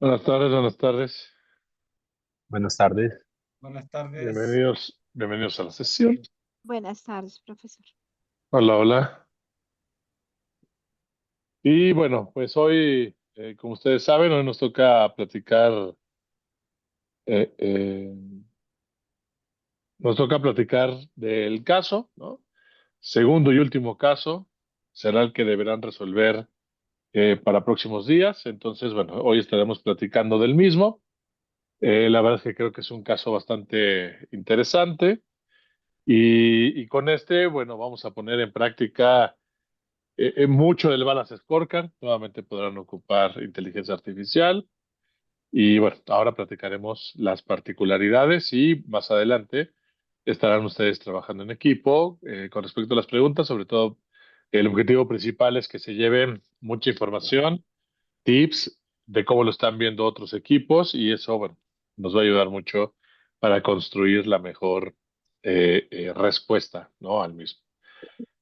Buenas tardes, buenas tardes. Buenas tardes. Buenas tardes. Bienvenidos a la sesión. Buenas tardes, profesor. Hola, hola. Y bueno, pues hoy, como ustedes saben, hoy nos toca platicar, eh, eh, nos toca platicar del caso, ¿no? Segundo y último caso será el que deberán resolver para próximos días. Entonces, bueno, hoy estaremos platicando del mismo. La verdad es que creo que es un caso bastante interesante y con este, bueno, vamos a poner en práctica mucho del Balance Scorecard. Nuevamente podrán ocupar inteligencia artificial. Y bueno, ahora platicaremos las particularidades y más adelante estarán ustedes trabajando en equipo. Con respecto a las preguntas, sobre todo el objetivo principal es que se lleven mucha información, tips de cómo lo están viendo otros equipos y eso, bueno, nos va a ayudar mucho para construir la mejor respuesta, ¿no? Al mismo.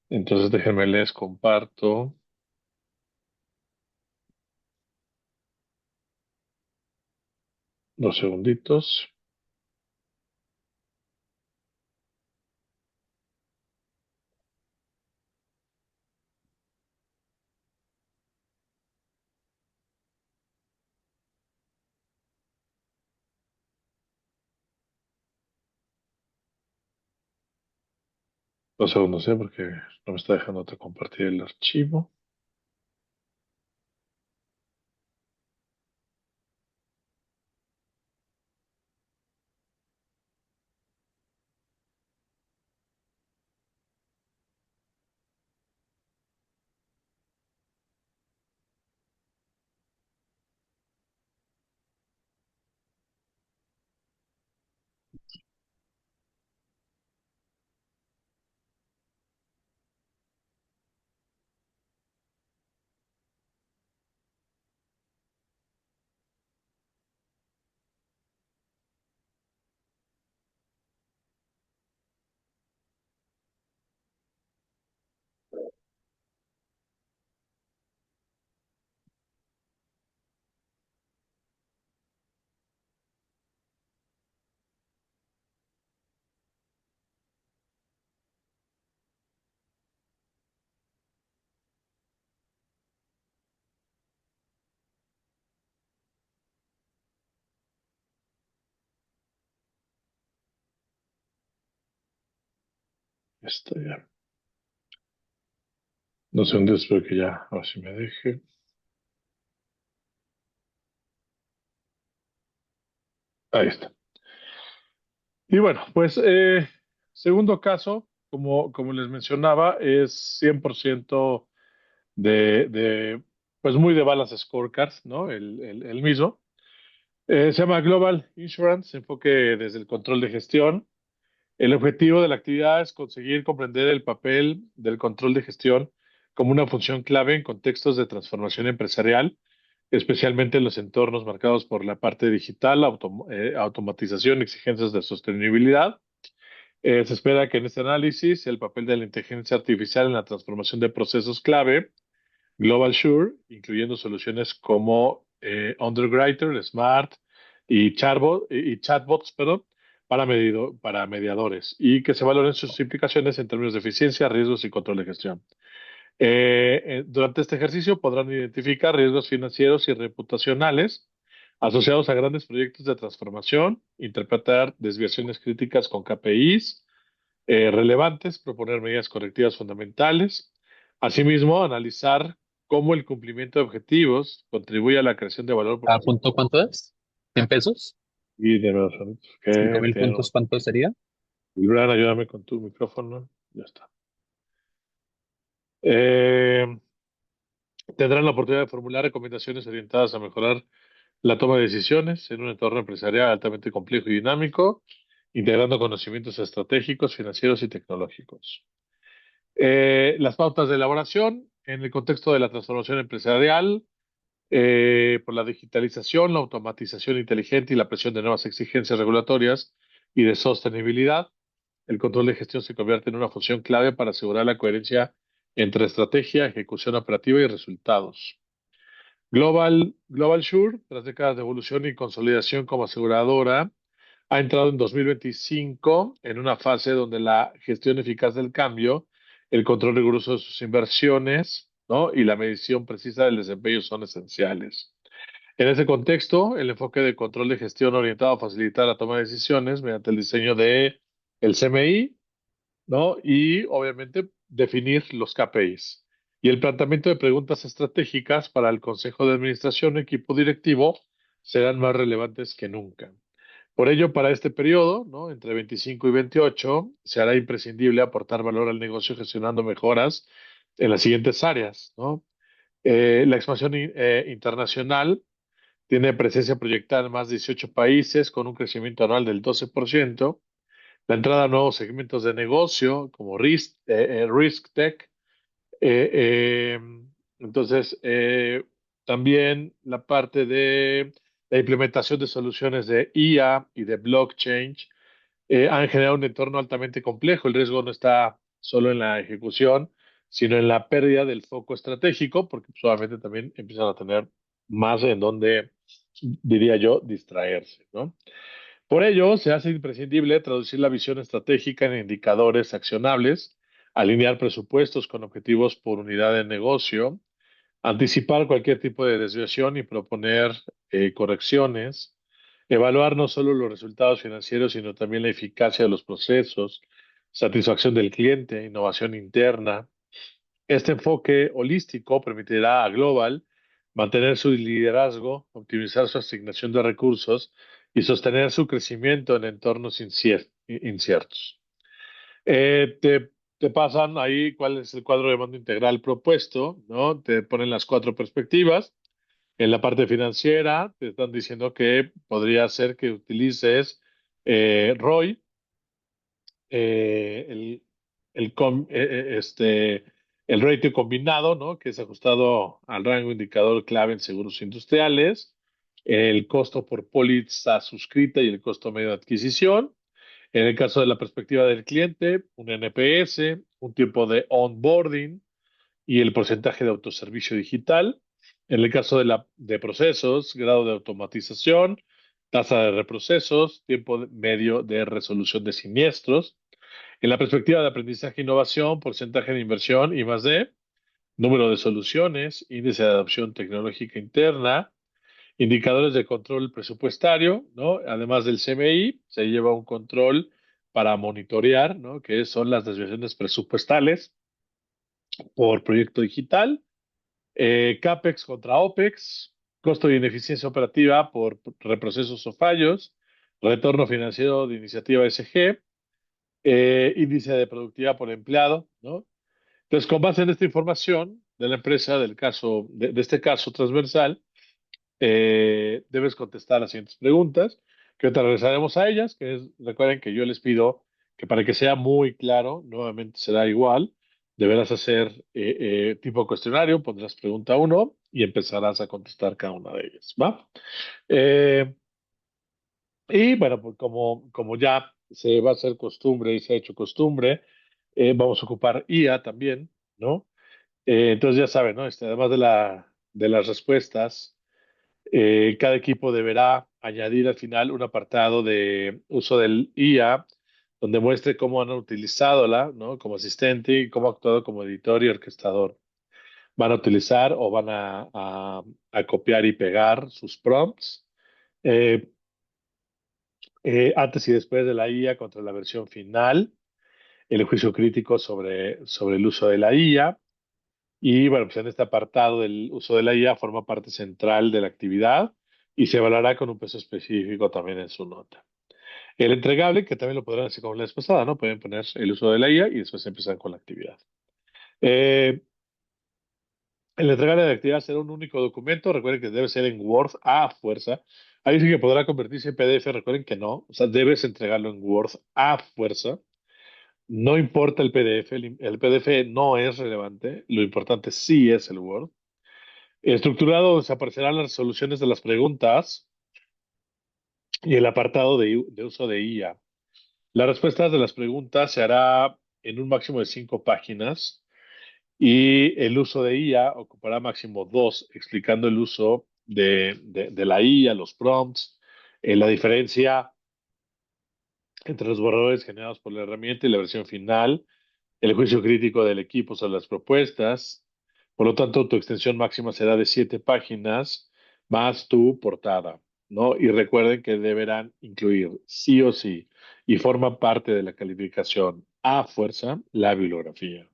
Entonces, déjenme les comparto. 2 segunditos. 2 segundos, porque no me está dejando otra compartir el archivo. Está ya. 2 segundos, espero que ya, ahora sí me deje. Ahí está. Y bueno, pues segundo caso, como les mencionaba, es 100% pues muy de Balance Scorecards, ¿no? El mismo. Se llama Global Insurance, se enfoque desde el control de gestión. El objetivo de la actividad es conseguir comprender el papel del control de gestión como una función clave en contextos de transformación empresarial, especialmente en los entornos marcados por la parte digital, automatización y exigencias de sostenibilidad. Se espera que en este análisis el papel de la inteligencia artificial en la transformación de procesos clave, Global Sure, incluyendo soluciones como Underwriter, Smart y chatbots, perdón, para mediadores, y que se valoren sus implicaciones en términos de eficiencia, riesgos y control de gestión. Durante este ejercicio podrán identificar riesgos financieros y reputacionales asociados a grandes proyectos de transformación, interpretar desviaciones críticas con KPIs relevantes, proponer medidas correctivas fundamentales. Asimismo, analizar cómo el cumplimiento de objetivos contribuye a la creación de valor por ¿Cada punto cuánto es? ¿100 pesos? y de nuevo, ¿Cinco que mil tienen puntos cuánto sería? Libran, ayúdame con tu micrófono. Ya está. Eh, Tendrán la oportunidad de formular recomendaciones orientadas a mejorar la toma de decisiones en un entorno empresarial altamente complejo y dinámico, integrando conocimientos estratégicos, financieros y tecnológicos. Las pautas de elaboración en el contexto de la transformación empresarial, por la digitalización, la automatización inteligente y la presión de nuevas exigencias regulatorias y de sostenibilidad, el control de gestión se convierte en una función clave para asegurar la coherencia entre estrategia, ejecución operativa y resultados. Global Sure, tras décadas de evolución y consolidación como aseguradora, ha entrado en 2025 en una fase donde la gestión eficaz del cambio, el control riguroso de sus inversiones, ¿no? Y la medición precisa del desempeño son esenciales. En ese contexto, el enfoque de control de gestión orientado a facilitar la toma de decisiones mediante el diseño de el CMI, ¿no? Y obviamente definir los KPIs. Y el planteamiento de preguntas estratégicas para el Consejo de Administración o equipo directivo serán más relevantes que nunca. Por ello, para este periodo, ¿no? Entre 25 y 28, se hará imprescindible aportar valor al negocio gestionando mejoras en las siguientes áreas, ¿no? La expansión internacional tiene presencia proyectada en más de 18 países con un crecimiento anual del 12%. La entrada a nuevos segmentos de negocio como Risk Tech. eh, eh, entonces, también la parte de la implementación de soluciones de IA y de blockchain han generado un entorno altamente complejo. El riesgo no está solo en la ejecución, sino en la pérdida del foco estratégico, porque pues, obviamente también empiezan a tener más en donde, diría yo, distraerse, ¿no? Por ello, se hace imprescindible traducir la visión estratégica en indicadores accionables, alinear presupuestos con objetivos por unidad de negocio, anticipar cualquier tipo de desviación y proponer correcciones, evaluar no solo los resultados financieros, sino también la eficacia de los procesos, satisfacción del cliente, innovación interna. Este enfoque holístico permitirá a Global mantener su liderazgo, optimizar su asignación de recursos y sostener su crecimiento en entornos inciertos. Te pasan ahí cuál es el cuadro de mando integral propuesto, ¿no? Te ponen las cuatro perspectivas. En la parte financiera, te están diciendo que podría ser que utilices ROI, el ratio combinado, ¿no? Que es ajustado al rango indicador clave en seguros industriales, el costo por póliza suscrita y el costo medio de adquisición. En el caso de la perspectiva del cliente, un NPS, un tiempo de onboarding y el porcentaje de autoservicio digital. En el caso de procesos, grado de automatización, tasa de reprocesos, medio de resolución de siniestros. En la perspectiva de aprendizaje e innovación, porcentaje de inversión y más de número de soluciones, índice de adopción tecnológica interna, indicadores de control presupuestario, ¿no? Además del CMI, se lleva un control para monitorear, ¿no? Que son las desviaciones presupuestales por proyecto digital, CAPEX contra OPEX, costo de ineficiencia operativa por reprocesos o fallos, retorno financiero de iniciativa SG, índice de productividad por empleado, ¿no? Entonces, con base en esta información de la empresa, de este caso transversal, debes contestar las siguientes preguntas, que te regresaremos a ellas, recuerden que yo les pido que para que sea muy claro, nuevamente será igual, deberás hacer tipo cuestionario, pondrás pregunta uno y empezarás a contestar cada una de ellas, ¿va? Eh, y bueno, pues como ya se va a hacer costumbre y se ha hecho costumbre, vamos a ocupar IA también, ¿no? Entonces ya saben, ¿no? Además de las respuestas, cada equipo deberá añadir al final un apartado de uso del IA donde muestre cómo han utilizado ¿no? Como asistente y cómo ha actuado como editor y orquestador. Van a utilizar o van a copiar y pegar sus prompts eh, antes y después de la IA contra la versión final, el juicio crítico sobre el uso de la IA. Y bueno, pues en este apartado del uso de la IA forma parte central de la actividad y se evaluará con un peso específico también en su nota. El entregable, que también lo podrán hacer como la vez pasada, ¿no? Pueden poner el uso de la IA y después empezar con la actividad. Eh, el entregable de actividad será un único documento. Recuerden que debe ser en Word a fuerza. Ahí sí que podrá convertirse en PDF. Recuerden que no. O sea, debes entregarlo en Word a fuerza. No importa el PDF. El PDF no es relevante. Lo importante sí es el Word. Estructurado se aparecerán las resoluciones de las preguntas y el apartado de uso de IA. Las respuestas de las preguntas se hará en un máximo de 5 páginas Y el uso de IA ocupará máximo 2, explicando el uso de la IA, los prompts, la diferencia entre los borradores generados por la herramienta y la versión final, el juicio crítico del equipo sobre las propuestas. Por lo tanto, tu extensión máxima será de 7 páginas más tu portada, ¿no? Y recuerden que deberán incluir sí o sí y forman parte de la calificación a fuerza la bibliografía.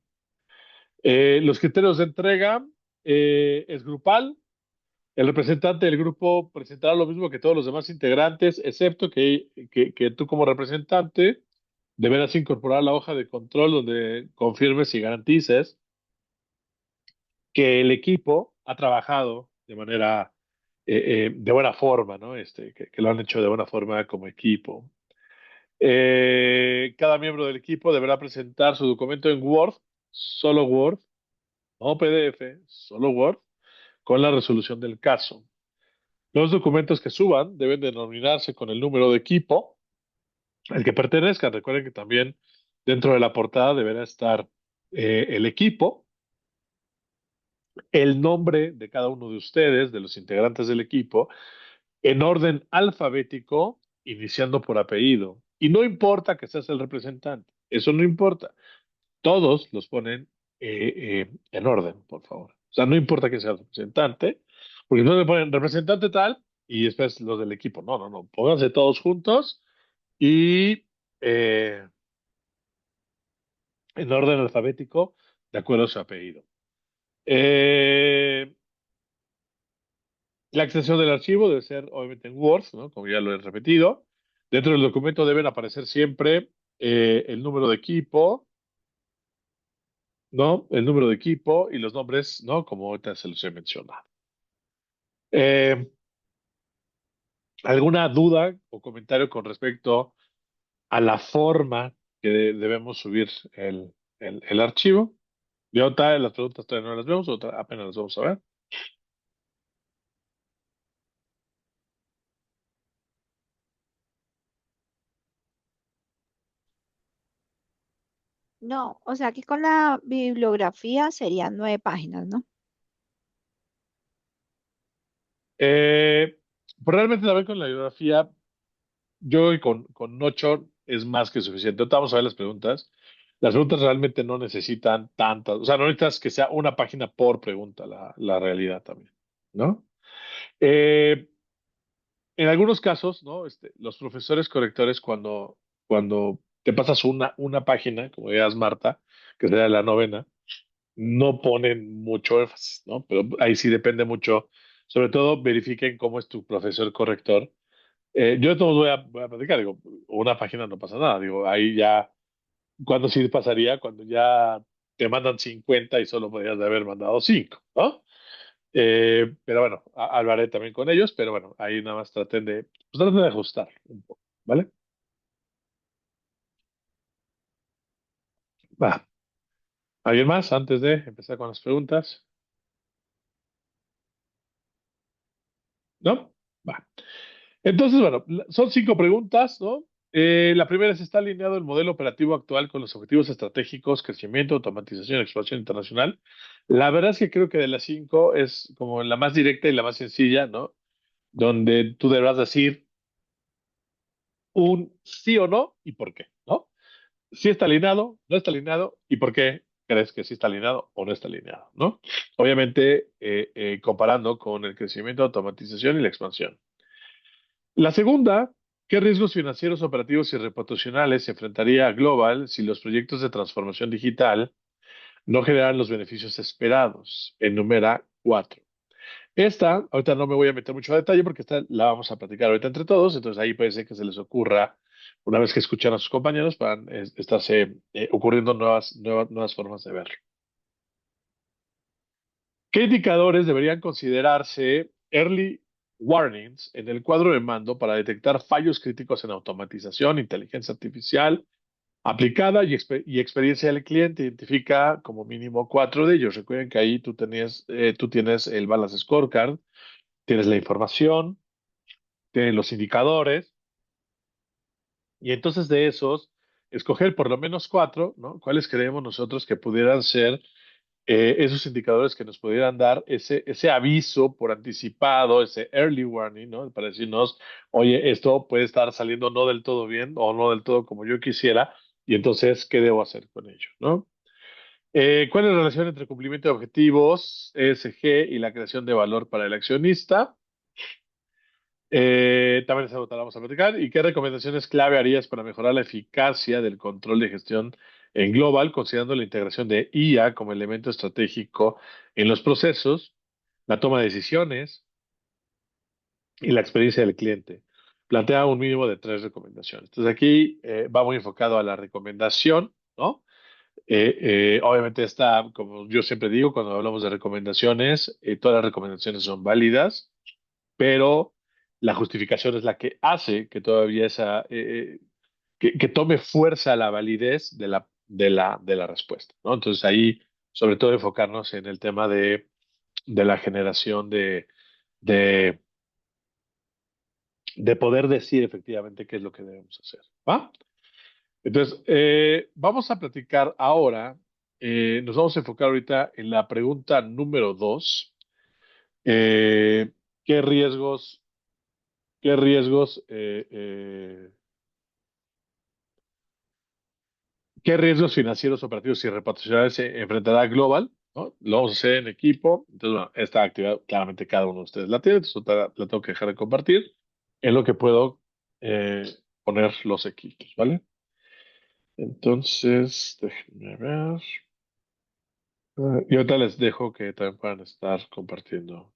Los criterios de entrega es grupal. El representante del grupo presentará lo mismo que todos los demás integrantes, excepto que tú como representante deberás incorporar la hoja de control donde confirmes y garantices que el equipo ha trabajado de manera, de buena forma, ¿no? Que lo han hecho de buena forma como equipo. Cada miembro del equipo deberá presentar su documento en Word, solo Word, no PDF, solo Word, con la resolución del caso. Los documentos que suban deben denominarse con el número de equipo al que pertenezcan. Recuerden que también dentro de la portada deberá estar el equipo, el nombre de cada uno de ustedes, de los integrantes del equipo, en orden alfabético, iniciando por apellido. Y no importa que seas el representante, eso no importa. Todos los ponen en orden, por favor. O sea, no importa que sea el representante, porque no le ponen representante tal y después los del equipo. No, no, no. Pónganse todos juntos y en orden alfabético, de acuerdo a su apellido. Eh, la extensión del archivo debe ser, obviamente, en Word, ¿no? Como ya lo he repetido. Dentro del documento deben aparecer siempre el número de equipo, ¿no? El número de equipo y los nombres, ¿no? Como ahorita se los he mencionado. Eh, ¿Alguna duda o comentario con respecto a la forma que debemos subir el archivo? Y ahorita las preguntas todavía no las vemos, apenas las vamos a ver. No, o sea que con la bibliografía serían 9 páginas, ¿no? Pues realmente también con la bibliografía, yo y con 8 es más que suficiente. Ahorita vamos a ver las preguntas. Las preguntas realmente no necesitan tantas, o sea, no necesitas que sea una página por pregunta, la realidad también, ¿no? Eh, en algunos casos, ¿no? Los profesores correctores, cuando te pasas una página, como dirías Marta, que sería la novena, no ponen mucho énfasis, ¿no? Pero ahí sí depende mucho. Sobre todo, verifiquen cómo es tu profesor corrector. Yo de todos voy a platicar, digo, una página no pasa nada, digo, ahí ya, cuando sí pasaría, cuando ya te mandan 50 y solo podrías de haber mandado 5, ¿no? Pero bueno, hablaré también con ellos, pero bueno, ahí nada más traten de ajustar un poco, ¿vale? Va. ¿Alguien más antes de empezar con las preguntas? ¿No? Va. Entonces, bueno, son 5 preguntas, ¿no? La primera es, ¿está alineado el modelo operativo actual con los objetivos estratégicos, crecimiento, automatización y exploración internacional? La verdad es que creo que de las 5 es como la más directa y la más sencilla, ¿no? Donde tú deberás decir un sí o no y por qué, ¿no? Si está alineado, no está alineado y por qué crees que sí está alineado o no está alineado, ¿no? Obviamente, comparando con el crecimiento, automatización y la expansión. La segunda, ¿qué riesgos financieros, operativos y reputacionales se enfrentaría a Global si los proyectos de transformación digital no generan los beneficios esperados? Enumera 4. Esta, ahorita no me voy a meter mucho a detalle porque esta la vamos a platicar ahorita entre todos, entonces ahí puede ser que se les ocurra, una vez que escuchan a sus compañeros, van a estarse ocurriendo nuevas formas de ver. ¿Qué indicadores deberían considerarse early warnings en el cuadro de mando para detectar fallos críticos en automatización, inteligencia artificial aplicada y experiencia del cliente? Identifica como mínimo 4 de ellos. Recuerden que ahí tú tienes el Balance Scorecard, tienes la información, tienes los indicadores, y entonces de esos, escoger por lo menos 4, ¿no? ¿Cuáles creemos nosotros que pudieran ser esos indicadores que nos pudieran dar ese aviso por anticipado, ese early warning, ¿no? Para decirnos, oye, esto puede estar saliendo no del todo bien o no del todo como yo quisiera, y entonces, ¿qué debo hacer con ello, ¿no? ¿Cuál es la relación entre cumplimiento de objetivos, ESG, y la creación de valor para el accionista? También esa nota la vamos a platicar. ¿Y qué recomendaciones clave harías para mejorar la eficacia del control de gestión en Global, considerando la integración de IA como elemento estratégico en los procesos, la toma de decisiones y la experiencia del cliente? Plantea un mínimo de 3 recomendaciones. Entonces aquí va muy enfocado a la recomendación, ¿no? Obviamente está, como yo siempre digo, cuando hablamos de recomendaciones, todas las recomendaciones son válidas, pero la justificación es la que hace que todavía que tome fuerza la validez de la respuesta, ¿no? Entonces ahí, sobre todo, enfocarnos en el tema de la generación de, de poder decir efectivamente qué es lo que debemos hacer, ¿va? Entonces, vamos a platicar ahora, nos vamos a enfocar ahorita en la pregunta número 2. eh, ¿qué riesgos, qué riesgos ¿Qué riesgos financieros, operativos y reputacionales se enfrentará Global? ¿No? Lo vamos a hacer en equipo. Entonces, bueno, esta actividad claramente cada uno de ustedes la tiene, entonces la tengo que dejar de compartir en lo que puedo eh, poner los equipos, ¿vale? Entonces, déjenme ver. Y ahorita les dejo que también puedan estar compartiendo.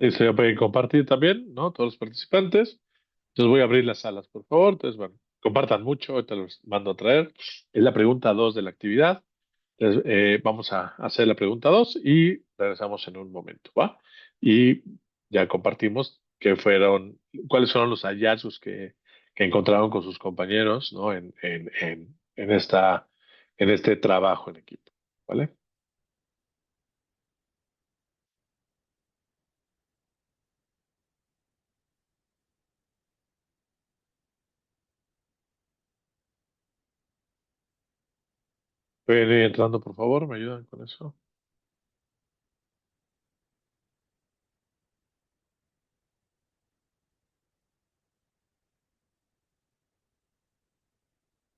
Y se pueden compartir también, ¿no? Todos los participantes. Entonces voy a abrir las salas, por favor. Entonces, bueno, compartan mucho, ahorita los mando a traer. Es la pregunta 2 de la actividad. Entonces, vamos a hacer la pregunta 2 y regresamos en un momento, ¿va? Y ya compartimos cuáles fueron los hallazgos que encontraron con sus compañeros, ¿no? En este trabajo en equipo, ¿vale? Pueden ir entrando, por favor, me ayudan con eso.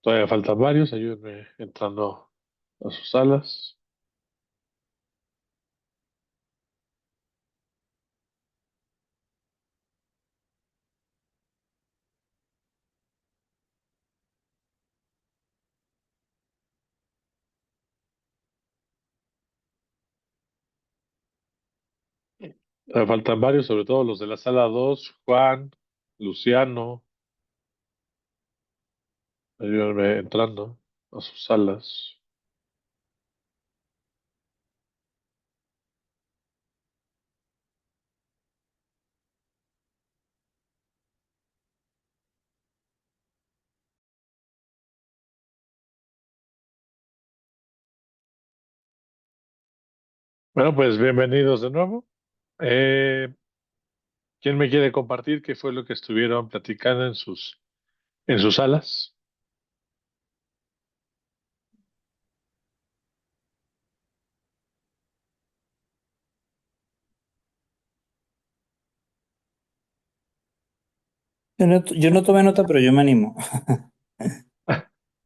Todavía faltan varios, ayúdenme entrando a sus salas. Faltan varios, sobre todo los de la sala 2, Juan, Luciano, ayúdenme entrando a sus salas. Bueno, pues bienvenidos de nuevo. Eh, ¿Quién me quiere compartir qué fue lo que estuvieron platicando en sus salas? Yo no tomé nota, pero yo me animo.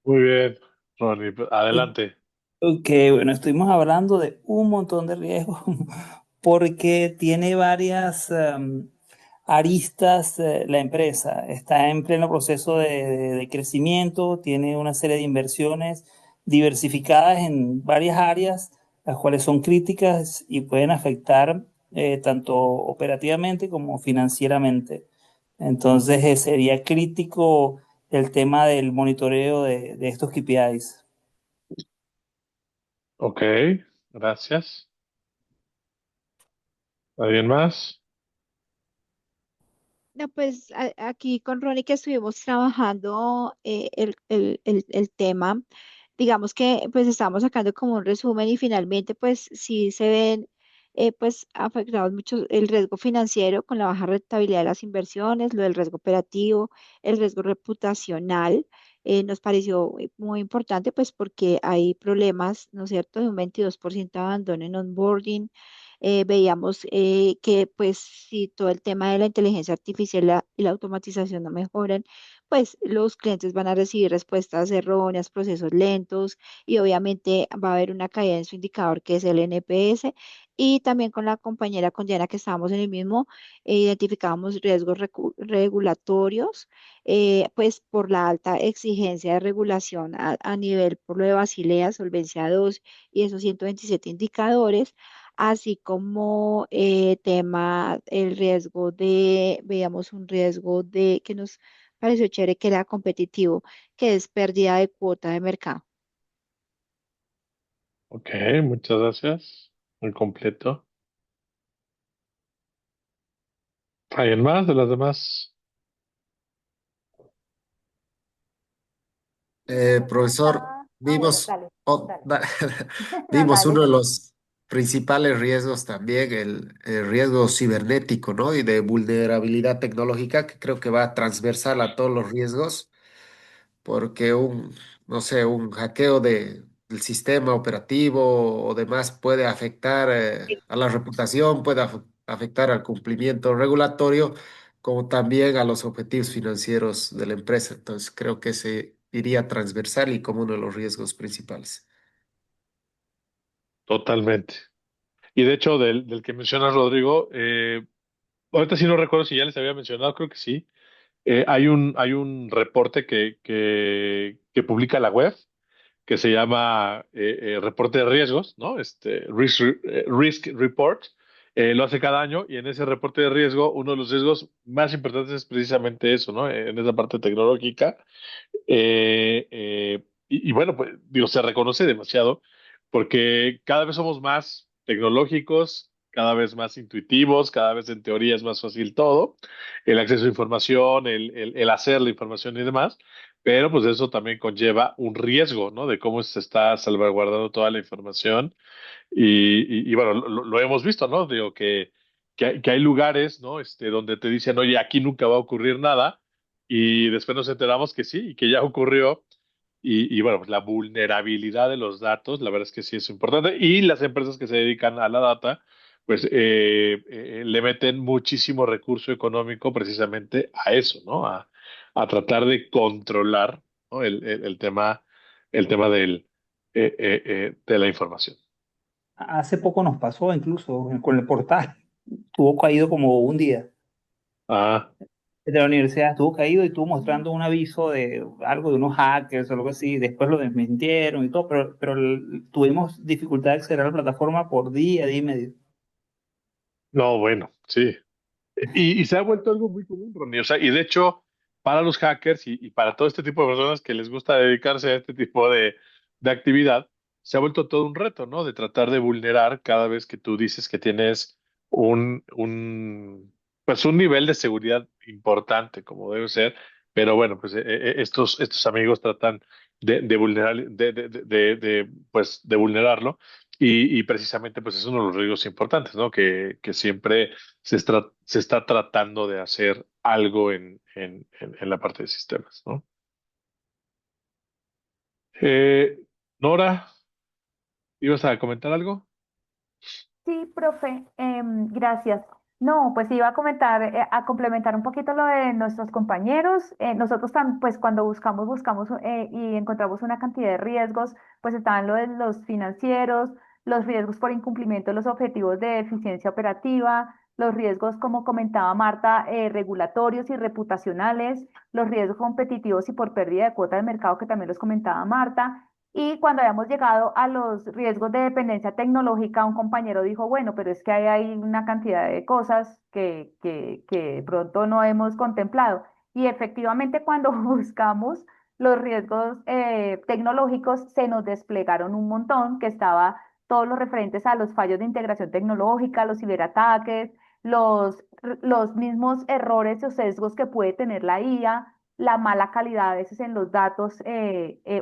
Muy bien, Ronnie, pues, adelante. Ok, bueno, estuvimos hablando de un montón de riesgos porque tiene varias aristas la empresa. Está en pleno proceso de crecimiento, tiene una serie de inversiones diversificadas en varias áreas, las cuales son críticas y pueden afectar tanto operativamente como financieramente. Entonces, sería crítico el tema del monitoreo de estos KPIs. Ok, gracias. ¿Alguien más? No, pues aquí con Ronnie que estuvimos trabajando el tema, digamos que pues estamos sacando como un resumen y finalmente pues sí se ven pues afectados mucho el riesgo financiero con la baja rentabilidad de las inversiones, lo del riesgo operativo, el riesgo reputacional. Nos pareció muy importante pues porque hay problemas, ¿no es cierto?, de un 22% de abandono en onboarding. Veíamos que pues si todo el tema de la inteligencia artificial y la automatización no mejoran, pues los clientes van a recibir respuestas erróneas, procesos lentos y obviamente va a haber una caída en su indicador que es el NPS. Y también con la compañera, con Diana, que estábamos en el mismo, identificábamos riesgos regulatorios, pues por la alta exigencia de regulación a nivel por lo de Basilea, Solvencia 2 y esos 127 indicadores, así como tema, el riesgo de, veíamos un riesgo de que nos pareció chévere que era competitivo, que es pérdida de cuota de mercado. Ok, muchas gracias. Muy completo. ¿Alguien más de las demás? Eh, Me profesor, falta. Ah, bueno, vimos, dale, dale. No, vimos dale. uno de los principales riesgos también, el riesgo cibernético, ¿no? Y de vulnerabilidad tecnológica, que creo que va transversal a todos los riesgos, porque no sé, un hackeo del sistema operativo o demás puede afectar a la reputación, puede afectar al cumplimiento regulatorio, como también a los objetivos financieros de la empresa. Entonces, creo que se iría transversal y como uno de los riesgos principales. Totalmente. Y de hecho, del que mencionas, Rodrigo, ahorita sí no recuerdo si ya les había mencionado, creo que sí. Hay un reporte que publica la web que se llama reporte de riesgos, ¿no? Risk Report. Lo hace cada año y en ese reporte de riesgo, uno de los riesgos más importantes es precisamente eso, ¿no? En esa parte tecnológica. Y bueno, pues digo, se reconoce demasiado porque cada vez somos más tecnológicos, cada vez más intuitivos, cada vez en teoría es más fácil todo, el acceso a información, el hacer la información y demás, pero pues eso también conlleva un riesgo, ¿no? De cómo se está salvaguardando toda la información y bueno, lo hemos visto, ¿no? Digo que hay lugares, ¿no? Donde te dicen, oye, aquí nunca va a ocurrir nada, y después nos enteramos que sí, y que ya ocurrió. Y bueno, pues la vulnerabilidad de los datos, la verdad es que sí es importante. Y las empresas que se dedican a la data, pues le meten muchísimo recurso económico precisamente a eso, ¿no? A tratar de controlar, ¿no? El tema de la información. Hace poco nos pasó incluso con el portal. Estuvo caído como un día. Ah, De la universidad estuvo caído y estuvo mostrando un aviso de algo de unos hackers o algo así. Después lo desmintieron y todo, pero tuvimos dificultad de acceder a la plataforma por día y medio. no, bueno, sí. Y se ha vuelto algo muy común, Ronnie. O sea, y de hecho, para los hackers y para todo este tipo de personas que les gusta dedicarse a este tipo de actividad, se ha vuelto todo un reto, ¿no? De tratar de vulnerar cada vez que tú dices que tienes pues un nivel de seguridad importante, como debe ser. Pero bueno, pues estos amigos tratan de vulnerar, pues, de vulnerarlo. Y precisamente, pues es uno de los riesgos importantes, ¿no? Que siempre se está tratando de hacer algo en la parte de sistemas, ¿no? Eh, Nora, ¿ibas a comentar algo? Sí, profe, gracias. No, pues iba a comentar, a complementar un poquito lo de nuestros compañeros. Nosotros pues cuando buscamos y encontramos una cantidad de riesgos, pues estaban lo de los financieros, los riesgos por incumplimiento de los objetivos de eficiencia operativa, los riesgos, como comentaba Marta, regulatorios y reputacionales, los riesgos competitivos y por pérdida de cuota de mercado, que también los comentaba Marta. Y cuando habíamos llegado a los riesgos de dependencia tecnológica, un compañero dijo, bueno, pero es que hay una cantidad de cosas que de pronto no hemos contemplado. Y efectivamente, cuando buscamos los riesgos tecnológicos, se nos desplegaron un montón, que estaba todos los referentes a los fallos de integración tecnológica, los ciberataques, los mismos errores o sesgos que puede tener la IA, la mala calidad a veces en los datos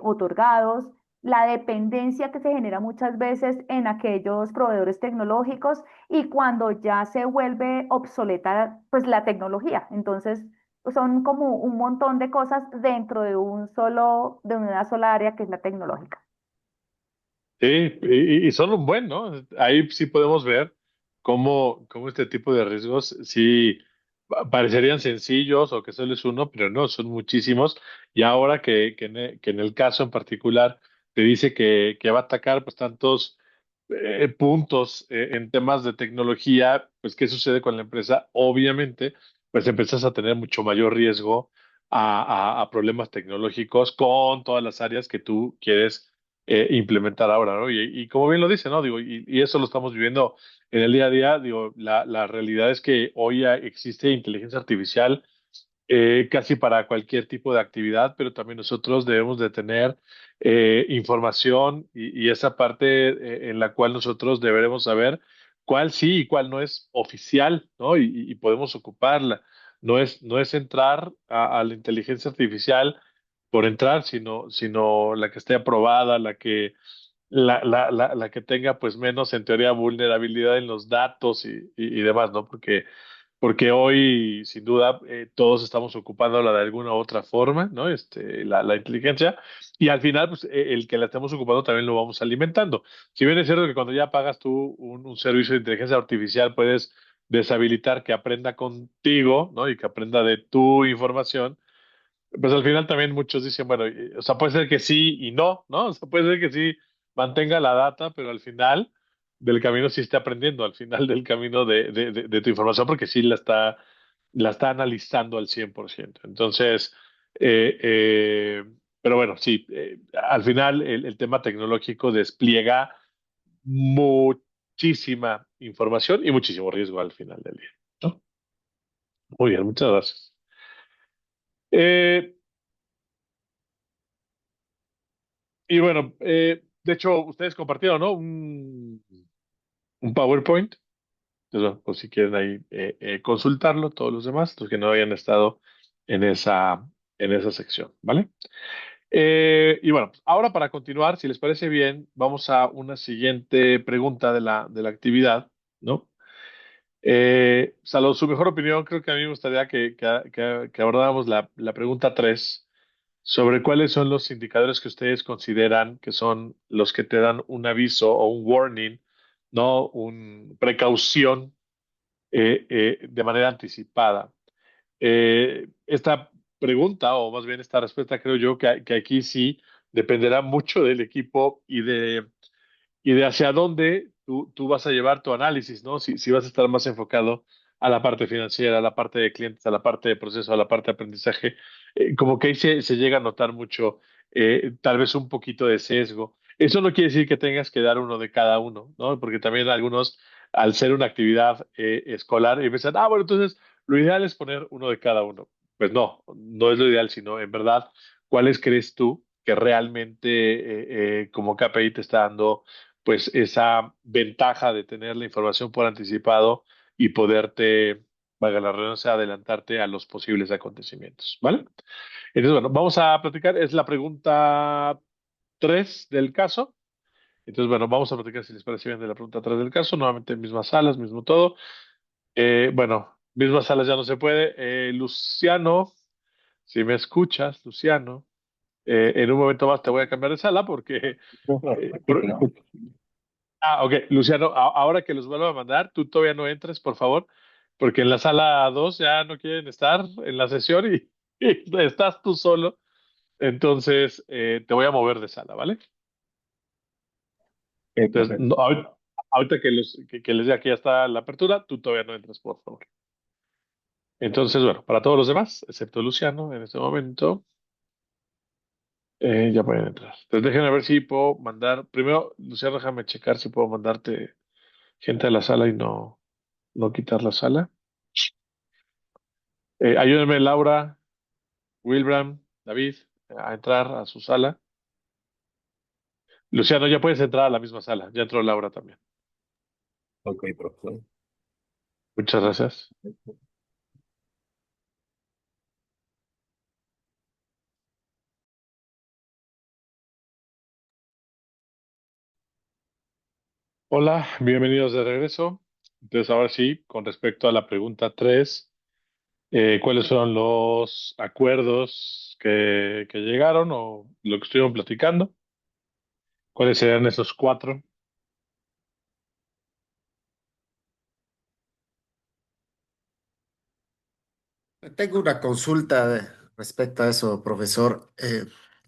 otorgados, la dependencia que se genera muchas veces en aquellos proveedores tecnológicos y cuando ya se vuelve obsoleta pues la tecnología. Entonces, son como un montón de cosas dentro de una sola área que es la tecnológica. Sí, y son un buen, ¿no? Ahí sí podemos ver cómo este tipo de riesgos sí parecerían sencillos o que solo es uno, pero no, son muchísimos. Y ahora que en el caso en particular te dice que va a atacar pues tantos puntos en temas de tecnología, pues ¿qué sucede con la empresa? Obviamente, pues empiezas a tener mucho mayor riesgo a problemas tecnológicos con todas las áreas que tú quieres implementar ahora, ¿no? Y como bien lo dice, ¿no? Digo, y eso lo estamos viviendo en el día a día. Digo, la realidad es que hoy ya existe inteligencia artificial casi para cualquier tipo de actividad, pero también nosotros debemos de tener información y esa parte en la cual nosotros deberemos saber cuál sí y cuál no es oficial, ¿no? Y podemos ocuparla. No es entrar a la inteligencia artificial por entrar, sino la que esté aprobada, la que tenga pues menos en teoría vulnerabilidad en los datos y demás, ¿no? Porque hoy, sin duda, todos estamos ocupándola de alguna u otra forma, ¿no? La inteligencia, y al final, pues, el que la estemos ocupando también lo vamos alimentando. Si bien es cierto que cuando ya pagas tú un servicio de inteligencia artificial, puedes deshabilitar que aprenda contigo, ¿no? Y que aprenda de tu información, pues al final también muchos dicen, bueno, o sea, puede ser que sí y no, ¿no? O sea, puede ser que sí mantenga la data, pero al final del camino sí esté aprendiendo, al final del camino de tu información, porque sí la está analizando al 100%. Entonces, eh, eh, pero bueno, sí, al final el tema tecnológico despliega muchísima información y muchísimo riesgo al final del día, ¿no? Muy bien, muchas gracias. Eh, Y bueno, de hecho, ustedes compartieron, ¿no? Un PowerPoint. Entonces, bueno, pues si quieren ahí consultarlo, todos los demás, los que no hayan estado en esa sección, ¿vale? Y bueno, pues ahora para continuar, si les parece bien, vamos a una siguiente pregunta de la actividad, ¿no? Salvo su mejor opinión, creo que a mí me gustaría que abordáramos la pregunta 3 sobre cuáles son los indicadores que ustedes consideran que son los que te dan un aviso o un warning, ¿no? Un precaución de manera anticipada. Esta pregunta, o más bien esta respuesta, creo yo que aquí sí dependerá mucho del equipo y de hacia dónde tú vas a llevar tu análisis, ¿no? Si vas a estar más enfocado a la parte financiera, a la parte de clientes, a la parte de proceso, a la parte de aprendizaje, como que ahí se llega a notar mucho, tal vez un poquito de sesgo. Eso no quiere decir que tengas que dar uno de cada uno, ¿no? Porque también algunos, al ser una actividad escolar, empiezan, bueno, entonces lo ideal es poner uno de cada uno. Pues no es lo ideal, sino en verdad, ¿cuáles crees tú que realmente como KPI te está dando pues esa ventaja de tener la información por anticipado y poderte, valga la redundancia, adelantarte a los posibles acontecimientos, ¿vale? Entonces, bueno, vamos a platicar, es la pregunta 3 del caso. Entonces, bueno, vamos a platicar si les parece bien de la pregunta 3 del caso, nuevamente mismas salas, mismo todo. Bueno, mismas salas ya no se puede. Luciano, si me escuchas, Luciano, en un momento más te voy a cambiar de sala porque... eh, por- ok, Luciano, ahora que los vuelvo a mandar, tú todavía no entres, por favor, porque en la sala 2 ya no quieren estar en la sesión y estás tú solo. Entonces, te voy a mover de sala, ¿vale? Entonces, Perfecto. ahorita que les diga que ya está la apertura, tú todavía no entras, por favor. Entonces, bueno, para todos los demás, excepto Luciano, en este momento, ya pueden entrar. Entonces, déjenme ver si puedo mandar. Primero, Luciano, déjame checar si puedo mandarte gente a la sala y no quitar la sala. Ayúdenme, Laura, Wilbram, David, a entrar a su sala. Luciano, ya puedes entrar a la misma sala. Ya entró Laura también. Ok, profesor. Muchas gracias. Hola, bienvenidos de regreso. Entonces, ahora sí, con respecto a la pregunta 3, ¿cuáles son los acuerdos que llegaron o lo que estuvieron platicando? ¿Cuáles serían esos cuatro? Tengo una consulta respecto a eso, profesor.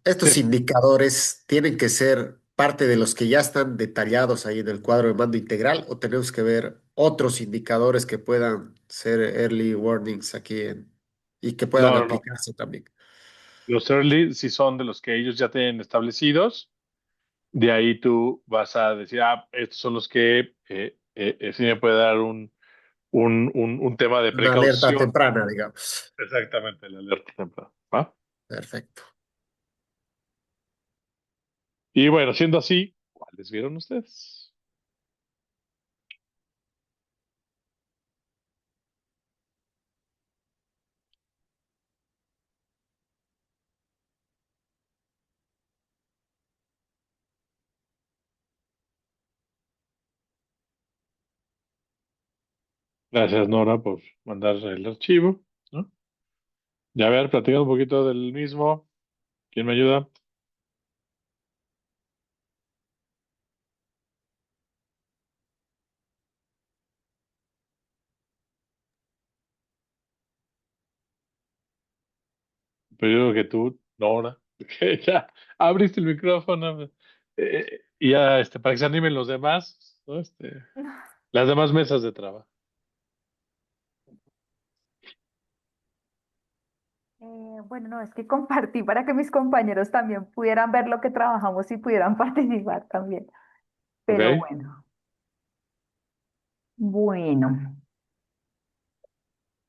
¿Estos Sí. indicadores tienen que ser parte de los que ya están detallados ahí en el cuadro de mando integral o tenemos que ver otros indicadores que puedan ser early warnings y que puedan No, no, no. aplicarse también? Los early sí son de los que ellos ya tienen establecidos. De ahí tú vas a decir, estos son los que sí me puede dar un tema de Una alerta precaución. temprana, digamos. Exactamente, la alerta temprana. ¿Va? Perfecto. Y bueno, siendo así, ¿cuáles vieron ustedes? Gracias, Nora, por mandar el archivo, ¿no? Ya a ver, platicando un poquito del mismo. ¿Quién me ayuda? Pero yo creo que tú, Nora, que ya abriste el micrófono. Y ya, para que se animen los demás, ¿no? Las demás mesas de trabajo. Bueno, no, es que compartí para que mis compañeros también pudieran ver lo que trabajamos y pudieran participar también. Pero ¿Ok? bueno, bueno.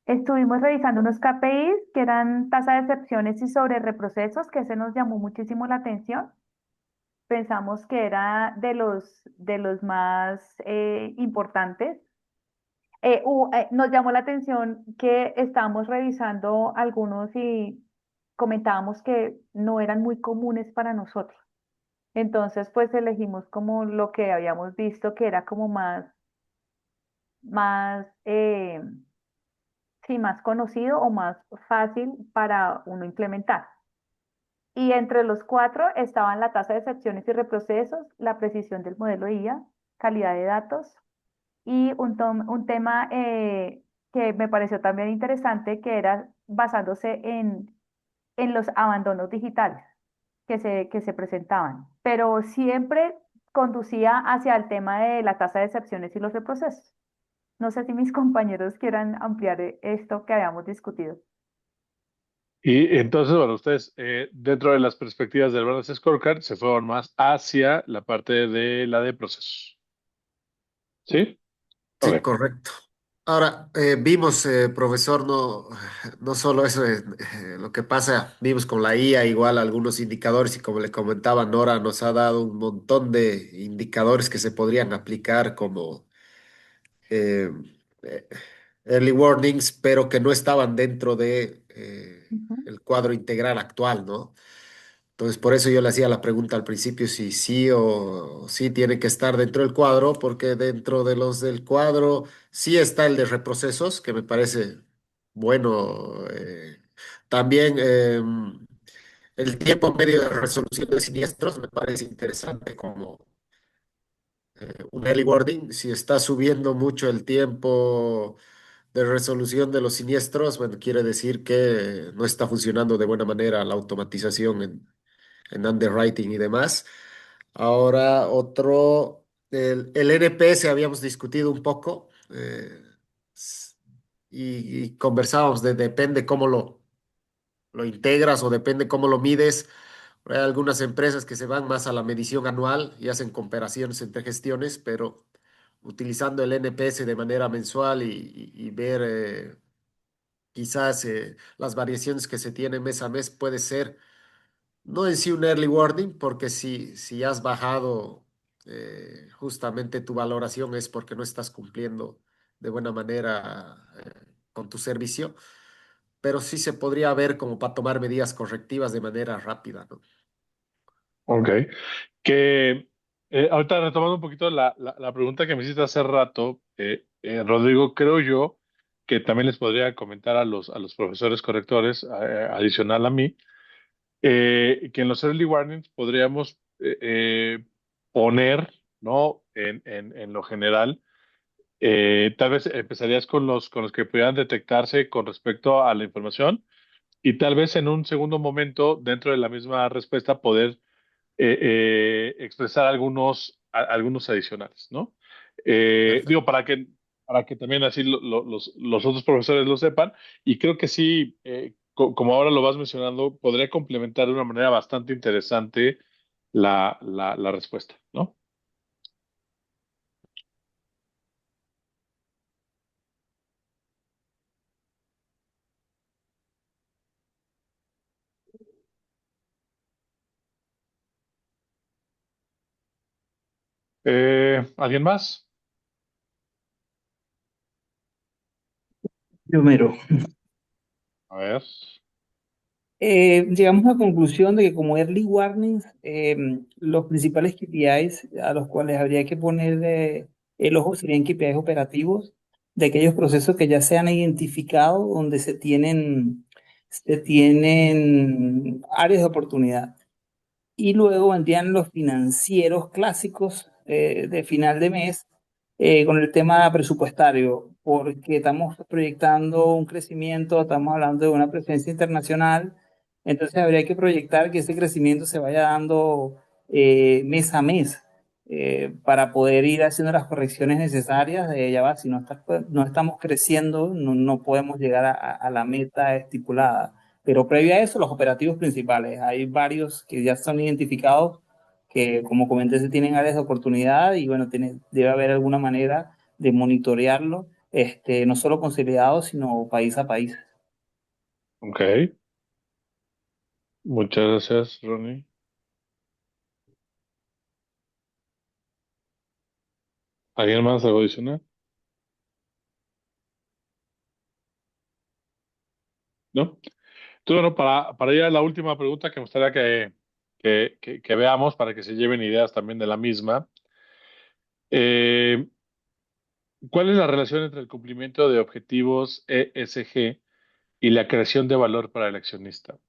Estuvimos revisando unos KPIs que eran tasa de excepciones y sobre reprocesos, que ese nos llamó muchísimo la atención. Pensamos que era de los más importantes. Nos llamó la atención que estábamos revisando algunos y comentábamos que no eran muy comunes para nosotros. Entonces, pues elegimos como lo que habíamos visto que era como más, sí, más conocido o más fácil para uno implementar. Y entre los cuatro estaban la tasa de excepciones y reprocesos, la precisión del modelo de IA, calidad de datos y un tema que me pareció también interesante, que era basándose en los abandonos digitales que se presentaban, pero siempre conducía hacia el tema de la tasa de excepciones y los reprocesos. No sé si mis compañeros quieran ampliar esto que habíamos discutido. Y entonces, bueno, ustedes, dentro de las perspectivas del Balance Scorecard, se fueron más hacia la parte de la de procesos. ¿Sí? Sí, Ok. correcto. Ahora, vimos, profesor, no solo eso, lo que pasa, vimos con la IA igual algunos indicadores y como le comentaba, Nora nos ha dado un montón de indicadores que se podrían aplicar como eh, eh, early warnings, pero que no estaban dentro de Ujú. el cuadro integral actual, ¿no? Entonces, por eso yo le hacía la pregunta al principio si sí o sí tiene que estar dentro del cuadro, porque dentro de los del cuadro sí está el de reprocesos, que me parece bueno. También el tiempo medio de resolución de siniestros me parece interesante como un early warning. Si está subiendo mucho el tiempo de resolución de los siniestros, bueno, quiere decir que no está funcionando de buena manera la automatización en underwriting y demás. Ahora el NPS habíamos discutido un poco s- y conversábamos de depende cómo lo integras o depende cómo lo mides. Hay algunas empresas que se van más a la medición anual y hacen comparaciones entre gestiones, pero utilizando el NPS de manera mensual y ver quizás las variaciones que se tienen mes a mes puede ser no en sí un early warning, porque si has bajado justamente tu valoración es porque no estás cumpliendo de buena manera con tu servicio, pero sí se podría ver como para tomar medidas correctivas de manera rápida, ¿no? Ok. Que ahorita retomando un poquito la pregunta que me hiciste hace rato, Rodrigo, creo yo que también les podría comentar a los profesores correctores, adicional a mí, que en los early warnings podríamos poner, ¿no? En lo general, tal vez empezarías con los que pudieran detectarse con respecto a la información y tal vez en un segundo momento, dentro de la misma respuesta, poder expresar algunos adicionales, ¿no? Digo, Perfecto. para que también así los otros profesores lo sepan, y creo que sí, como ahora lo vas mencionando, podría complementar de una manera bastante interesante la respuesta, ¿no? ¿Alguien más? Primero, A ver. llegamos a la conclusión de que como early warnings, los principales KPIs a los cuales habría que poner el ojo serían KPIs operativos de aquellos procesos que ya se han identificado donde se tienen áreas de oportunidad. Y luego vendrían los financieros clásicos de final de mes con el tema presupuestario, porque estamos proyectando un crecimiento, estamos hablando de una presencia internacional, entonces habría que proyectar que ese crecimiento se vaya dando mes a mes para poder ir haciendo las correcciones necesarias de ya va, si no estamos creciendo, no podemos llegar a la meta estipulada. Pero previo a eso, los operativos principales. Hay varios que ya son identificados que, como comenté, se tienen áreas de oportunidad y bueno, debe haber alguna manera de monitorearlo, no solo consolidado, sino país a país. Ok. Muchas gracias, Ronnie. ¿Alguien más algo adicional? ¿No? Entonces, bueno, para ir a la última pregunta que me gustaría que veamos para que se lleven ideas también de la misma. Eh, ¿Cuál es la relación entre el cumplimiento de objetivos ESG y la creación de valor para el accionista?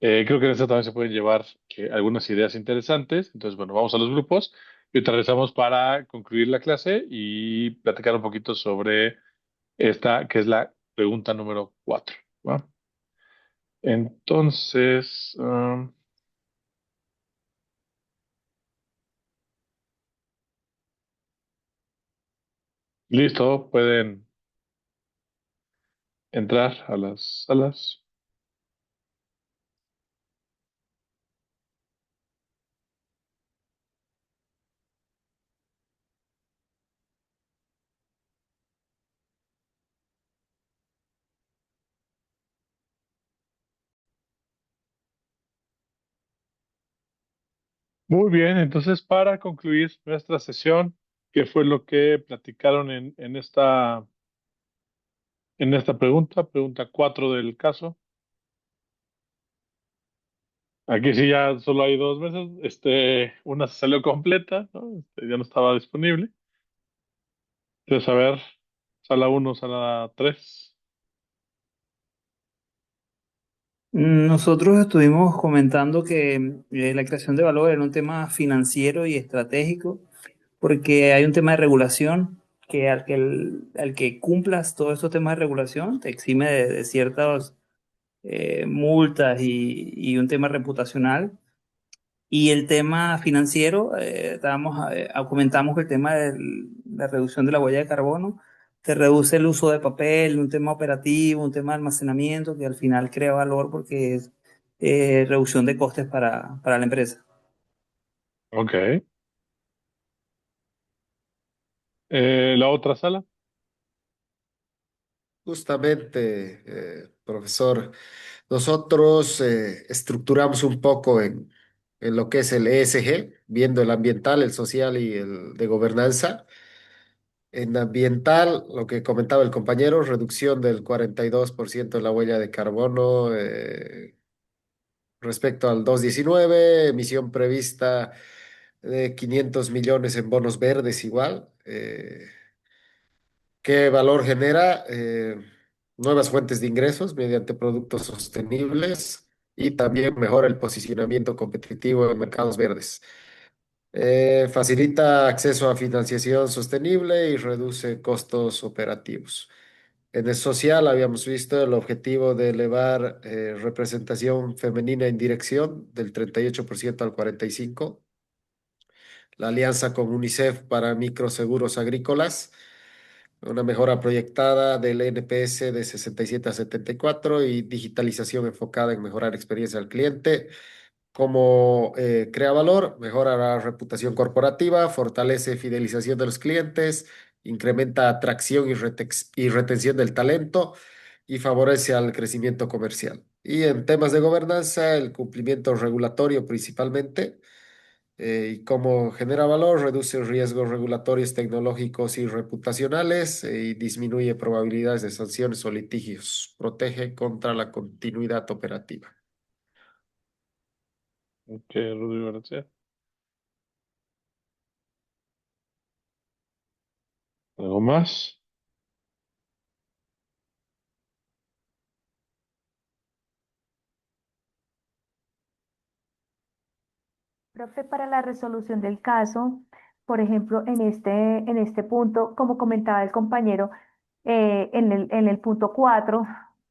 Creo que en esto también se pueden llevar algunas ideas interesantes. Entonces, bueno, vamos a los grupos y te regresamos para concluir la clase y platicar un poquito sobre esta, que es la pregunta número 4. ¿Va? Entonces, listo, pueden entrar a las salas. Muy bien, entonces para concluir nuestra sesión, ¿qué fue lo que platicaron en esta pregunta? Pregunta 4 del caso. Aquí sí ya solo hay dos mesas. Una se salió completa, ¿no? Ya no estaba disponible. Entonces, a ver, sala uno, sala 3. Nosotros estuvimos comentando que la creación de valor era un tema financiero y estratégico, porque hay un tema de regulación que al que cumplas todos estos temas de regulación te exime de ciertas multas y un tema reputacional. Y el tema financiero, comentamos que el tema de la reducción de la huella de carbono te reduce el uso de papel, un tema operativo, un tema de almacenamiento que al final crea valor porque es reducción de costes para la empresa. Ok. La otra sala. Justamente, profesor, nosotros estructuramos un poco en lo que es el ESG, viendo el ambiental, el social y el de gobernanza. En ambiental, lo que comentaba el compañero, reducción del 42% de la huella de carbono respecto al 2019, emisión prevista de 500 millones en bonos verdes igual. ¿Qué valor genera? Nuevas fuentes de ingresos mediante productos sostenibles y también mejora el posicionamiento competitivo en mercados verdes. Facilita acceso a financiación sostenible y reduce costos operativos. En el social habíamos visto el objetivo de elevar representación femenina en dirección del 38% al 45%. La alianza con UNICEF para microseguros agrícolas, una mejora proyectada del NPS de 67 a 74 y digitalización enfocada en mejorar experiencia al cliente. Como crea valor, mejora la reputación corporativa, fortalece fidelización de los clientes, incrementa atracción y retención del talento y favorece al crecimiento comercial. Y en temas de gobernanza, el cumplimiento regulatorio principalmente, y cómo genera valor, reduce riesgos regulatorios, tecnológicos y reputacionales, y disminuye probabilidades de sanciones o litigios, protege contra la continuidad operativa. Ok, Rodrigo García. ¿Algo más? Profe, para la resolución del caso, por ejemplo, en este punto, como comentaba el compañero, en el punto 4,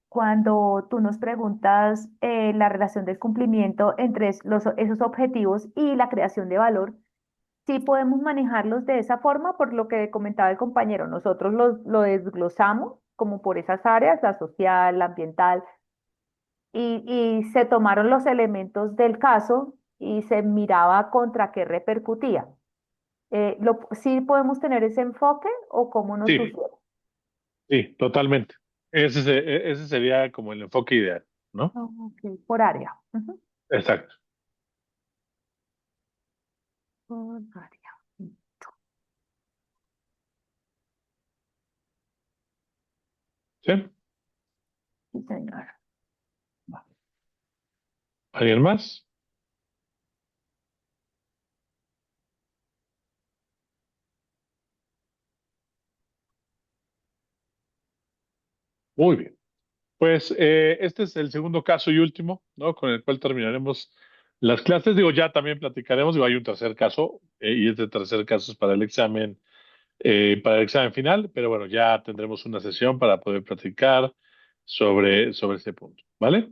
cuando tú nos preguntas la relación del cumplimiento entre esos objetivos y la creación de valor, sí podemos manejarlos de esa forma, por lo que comentaba el compañero, nosotros lo desglosamos como por esas áreas, la social, la ambiental, y se tomaron los elementos del caso y se miraba contra qué repercutía. ¿Sí podemos tener ese enfoque o cómo nos Sí, sucede? sí, totalmente. Ese sería como el enfoque ideal, ¿no? Ah, ok, por área. Ujú. Exacto. Por área. ¿Sí? Sí, señor. ¿Alguien más? Muy bien. Pues este es el segundo caso y último, ¿no? Con el cual terminaremos las clases. Digo, ya también platicaremos, digo, hay un tercer caso, y este tercer caso es para el examen final, pero bueno, ya tendremos una sesión para poder platicar sobre ese punto, ¿vale?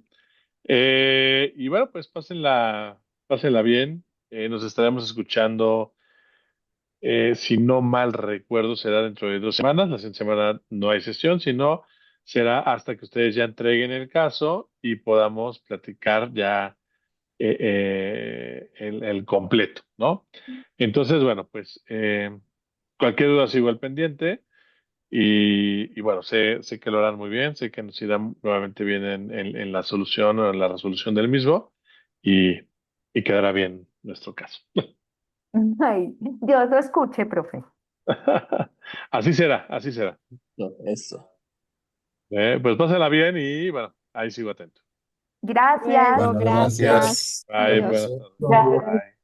Y bueno, pues pásenla bien. Nos estaremos escuchando, si no mal recuerdo, será dentro de 2 semanas. La siguiente semana no hay sesión, sino será hasta que ustedes ya entreguen el caso y podamos platicar ya el completo, ¿no? Entonces, bueno, pues cualquier duda sigo al pendiente. Y bueno, sé que lo harán muy bien, sé que nos irán nuevamente bien en la solución o en la resolución del mismo y, y quedará bien nuestro caso. Ay, Dios lo escuche, profe. Así será, así será. No, eso. Pues pásenla bien y bueno, ahí sigo atento. Gracias. Luego, Bueno, gracias. gracias. Bye, Adiós. buenas Abrazo. tardes. Ya. Bye.